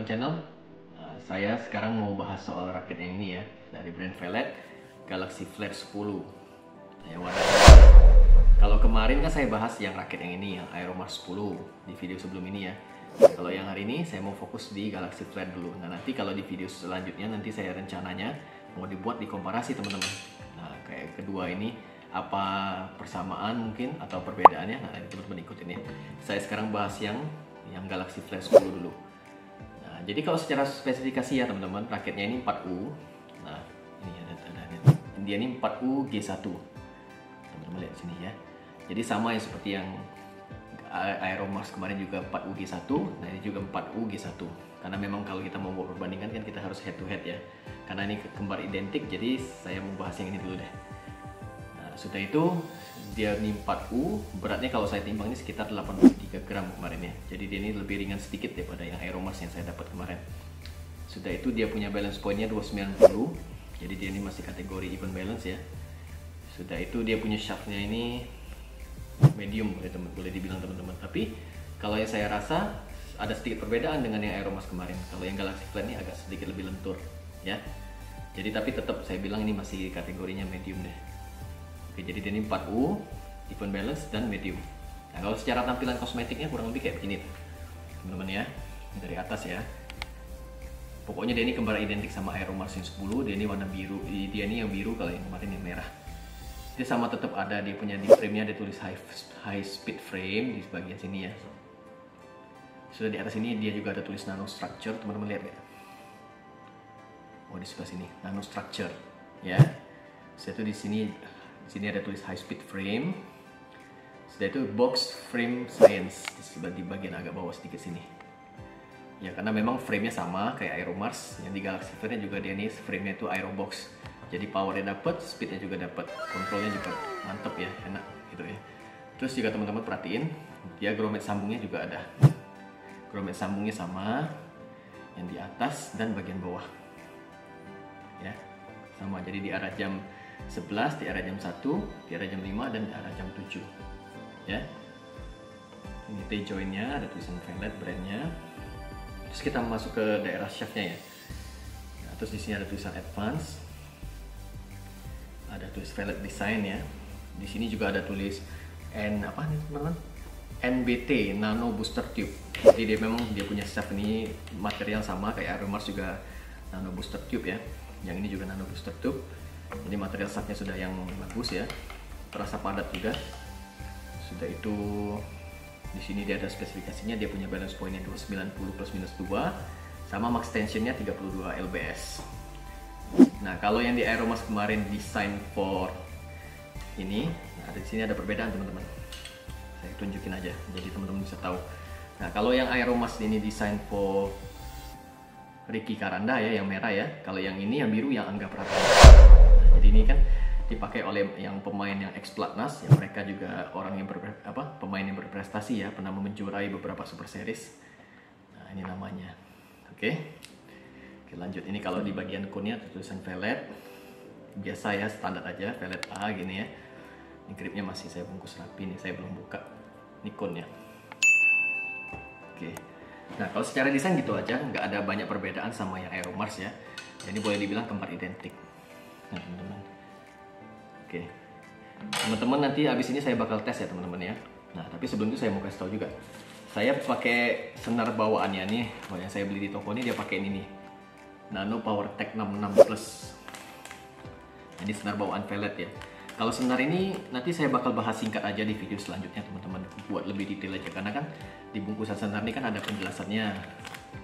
Teman channel. Saya sekarang mau bahas soal rakit yang ini ya, dari brand Velet Galaxy Flare 10 ya, warnanya. Kalau kemarin kan saya bahas yang rakit yang ini, yang Aeromars 10 di video sebelum ini ya. Kalau yang hari ini saya mau fokus di Galaxy Flare dulu. Nah, nanti kalau di video selanjutnya nanti saya rencananya mau dibuat di komparasi teman-teman. Nah, kayak kedua ini apa persamaan mungkin atau perbedaannya. Nah, teman-teman ikutin ya. Saya sekarang bahas yang Galaxy Flare 10 dulu. Nah, jadi kalau secara spesifikasi ya teman-teman, raketnya ini 4U. Nah, ini ada dia ini 4U G1. Teman-teman lihat sini ya. Jadi sama ya seperti yang Aeromars kemarin juga 4U G1. Nah, ini juga 4U G1. Karena memang kalau kita mau perbandingkan kan kita harus head to head ya. Karena ini kembar identik, jadi saya mau bahas yang ini dulu deh. Nah, sudah itu dia ini 4U, beratnya kalau saya timbang ini sekitar 83 gram kemarin ya. Jadi dia ini lebih ringan sedikit daripada yang Aeromars yang saya dapat kemarin. Sudah itu dia punya balance pointnya 290. Jadi dia ini masih kategori even balance ya. Sudah itu dia punya shaftnya ini medium, boleh dibilang teman-teman. Tapi kalau yang saya rasa ada sedikit perbedaan dengan yang Aeromars kemarin. Kalau yang Galaxy Flare ini agak sedikit lebih lentur ya. Jadi tapi tetap saya bilang ini masih kategorinya medium deh. Oke, jadi dia ini 4U, even balance dan medium. Nah, kalau secara tampilan kosmetiknya kurang lebih kayak begini teman-teman ya. Dari atas ya. Pokoknya dia ini kembar identik sama Aeromars yang 10. Dia ini warna biru. Dia ini yang biru, kalau yang kemarin yang merah. Dia sama tetap ada, dia punya di frame-nya dia tulis high speed frame di bagian sini ya. Sudah di atas ini dia juga ada tulis nano structure, teman-teman lihat nggak? Oh, di sebelah sini nano structure ya. Sudah itu di sini ada tulis high speed frame. Sudah itu box frame science di bagian agak bawah sedikit sini. Ya, karena memang frame-nya sama kayak Aeromars, yang di Galaxy Flare juga dia ini frame-nya itu Aerobox. Jadi powernya dapat, speednya juga dapat, kontrolnya juga mantep ya, enak gitu ya. Terus juga teman-teman perhatiin, dia grommet sambungnya juga ada. Grommet sambungnya sama, yang di atas dan bagian bawah. Ya, sama. Jadi di arah jam 11, di arah jam 1, di arah jam 5 dan di arah jam 7. Ya. Ini T-joint-nya, ada tulisan Velet brandnya. Terus kita masuk ke daerah shaft-nya ya. Nah, terus di sini ada tulisan Advance. Ada tulis Velet Design ya. Di sini juga ada tulis apa nih teman-teman? NBT Nano Booster Tube. Jadi dia memang dia punya shaft ini material sama kayak Aeromars juga Nano Booster Tube ya. Yang ini juga Nano Booster Tube. Jadi material shaftnya sudah yang bagus ya. Terasa padat juga. Sudah itu di sini dia ada spesifikasinya, dia punya balance pointnya 290 plus minus 2 sama max tensionnya 32 lbs. Nah, kalau yang di Aeromars kemarin design for ini, nah di sini ada perbedaan teman-teman. Saya tunjukin aja, jadi teman-teman bisa tahu. Nah, kalau yang Aeromars ini design for Ricky Karanda ya, yang merah ya. Kalau yang ini yang biru yang Angga Pratama. Nah, jadi ini kan dipakai oleh yang pemain yang ex-Platnas, yang mereka juga orang yang pemain yang berprestasi ya, pernah menjuarai beberapa Super Series. Nah, ini namanya. Oke, lanjut. Ini kalau di bagian kunnya tulisan Velet biasa ya, standar aja, Velet A gini ya. Ini gripnya masih saya bungkus rapi nih, saya belum buka. Ini kunnya. Oke. Nah, kalau secara desain gitu aja, nggak ada banyak perbedaan sama yang Aeromars ya. Jadi boleh dibilang kembar identik. Nah, teman-teman. Oke, teman-teman nanti abis ini saya bakal tes ya teman-teman ya. Nah, tapi sebelum itu saya mau kasih tahu juga. Saya pakai senar bawaannya nih, yang saya beli di toko ini dia pakai ini nih, Nano PowerTech 66 Plus. Ini senar bawaan Velet ya. Kalau senar ini nanti saya bakal bahas singkat aja di video selanjutnya teman-teman, buat lebih detail aja. Karena kan di bungkusan senar ini kan ada penjelasannya.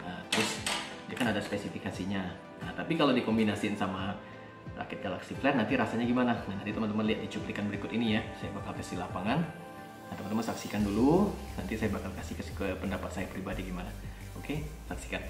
Nah, terus dia kan ada spesifikasinya. Nah, tapi kalau dikombinasiin sama rakit Galaxy Flare nanti rasanya gimana? Nah, nanti teman-teman lihat di cuplikan berikut ini ya. Saya bakal kasih lapangan. Nah, teman-teman saksikan dulu. Nanti saya bakal kasih ke pendapat saya pribadi gimana. Oke, saksikan.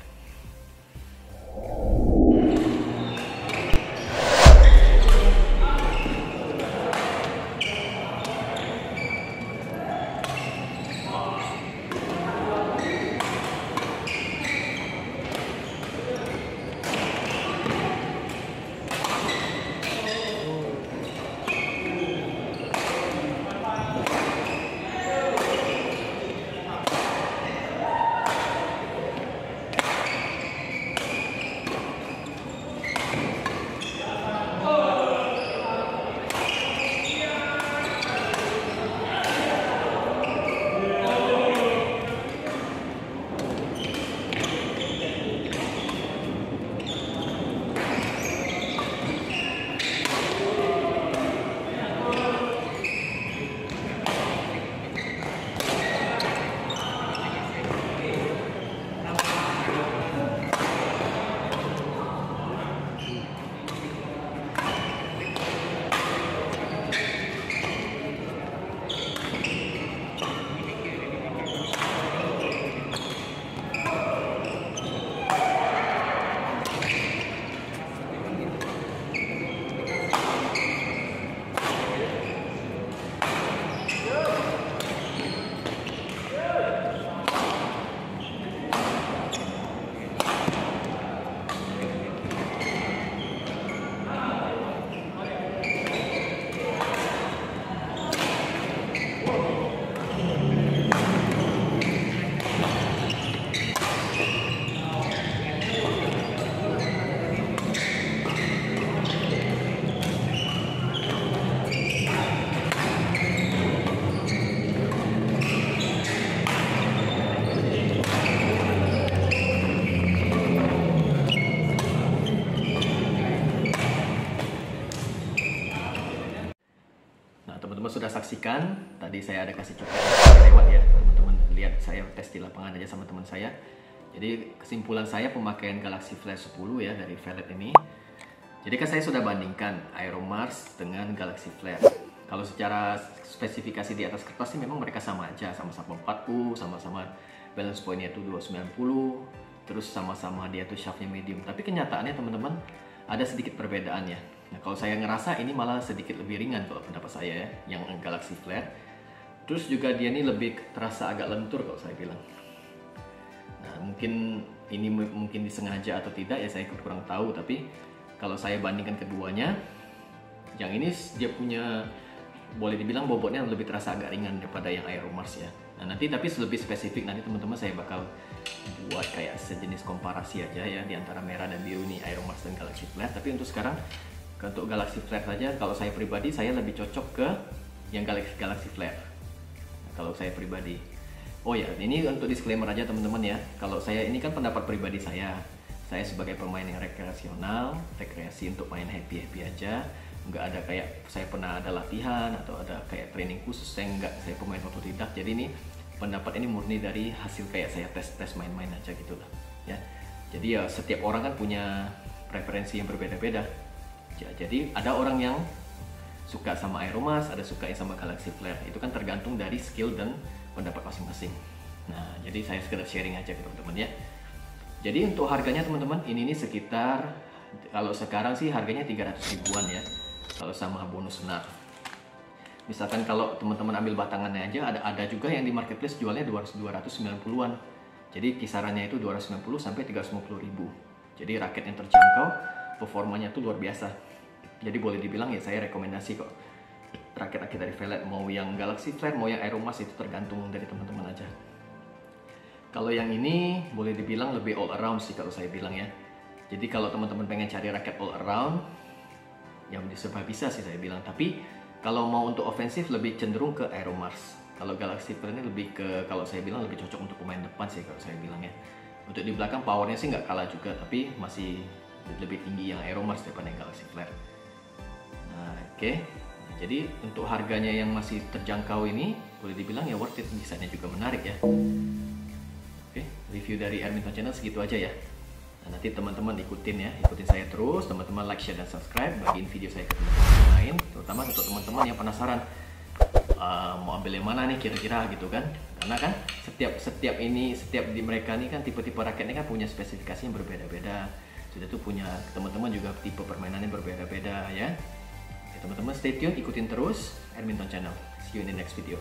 saksikan, tadi saya ada kasih contoh lewat ya, teman-teman lihat saya tes di lapangan aja sama teman saya. Jadi kesimpulan saya pemakaian Galaxy Flash 10 ya dari Velet ini. Jadi kan saya sudah bandingkan Aeromars dengan Galaxy Flash. Kalau secara spesifikasi di atas kertas sih memang mereka sama aja, sama-sama 40, sama-sama balance point-nya itu 290, terus sama-sama dia tuh shaftnya medium. Tapi kenyataannya teman-teman ada sedikit perbedaan ya. Nah kalau saya ngerasa ini malah sedikit lebih ringan kalau pendapat saya ya, yang Galaxy Flash. Terus juga dia ini lebih terasa agak lentur kalau saya bilang. Nah mungkin ini mungkin disengaja atau tidak ya saya kurang tahu, tapi kalau saya bandingkan keduanya, yang ini dia punya boleh dibilang bobotnya lebih terasa agak ringan daripada yang Aeromars ya. Nah nanti tapi lebih spesifik nanti teman-teman saya bakal buat kayak sejenis komparasi aja ya di antara merah dan biru nih Aeromars dan Galaxy Flash. Tapi untuk sekarang untuk Galaxy Flash saja kalau saya pribadi saya lebih cocok ke yang Galaxy Flash. Nah, kalau saya pribadi. Oh ya, ini untuk disclaimer aja teman-teman ya. Kalau saya ini kan pendapat pribadi saya. Saya sebagai pemain yang rekreasional, rekreasi untuk main happy-happy aja. Nggak ada kayak saya pernah ada latihan atau ada kayak training khusus, saya pemain otodidak. Jadi ini pendapat ini murni dari hasil kayak saya tes main-main aja gitu lah ya. Jadi ya setiap orang kan punya preferensi yang berbeda-beda ya, jadi ada orang yang suka sama Aeromars, ada suka yang sama Galaxy Flash. Itu kan tergantung dari skill dan pendapat masing-masing. Nah jadi saya sekedar sharing aja ke teman-teman ya. Jadi untuk harganya teman-teman ini sekitar, kalau sekarang sih harganya 300 ribuan ya kalau sama bonus senar. Misalkan kalau teman-teman ambil batangannya aja, ada juga yang di marketplace jualnya 290-an. Jadi kisarannya itu 290 sampai 350 ribu. Jadi raket yang terjangkau, performanya tuh luar biasa. Jadi boleh dibilang ya saya rekomendasi kok raket-raket dari Velet, mau yang Galaxy Flash mau yang Aeromars itu tergantung dari teman-teman aja. Kalau yang ini boleh dibilang lebih all around sih kalau saya bilang ya. Jadi kalau teman-teman pengen cari raket all around, ya serba bisa sih saya bilang. Tapi kalau mau untuk ofensif lebih cenderung ke Aeromars. Kalau Galaxy Flash ini lebih ke, kalau saya bilang lebih cocok untuk pemain depan sih kalau saya bilang ya. Untuk di belakang powernya sih nggak kalah juga, tapi masih lebih tinggi yang Aeromars daripada yang Galaxy Flash. Nah oke. Jadi untuk harganya yang masih terjangkau ini boleh dibilang ya worth it, desainnya juga menarik ya. Oke, review dari Erminton Channel segitu aja ya. Nah, nanti teman-teman ikutin saya terus, teman-teman like, share, dan subscribe, bagiin video saya ke teman-teman lain, terutama untuk teman-teman yang penasaran mau ambil yang mana nih kira-kira gitu kan. Karena kan setiap di mereka nih kan tipe-tipe raketnya kan punya spesifikasi yang berbeda-beda. Sudah tuh punya teman-teman juga tipe permainannya berbeda-beda ya. Oke, teman-teman stay tune, ikutin terus Erminton Channel. See you in the next video.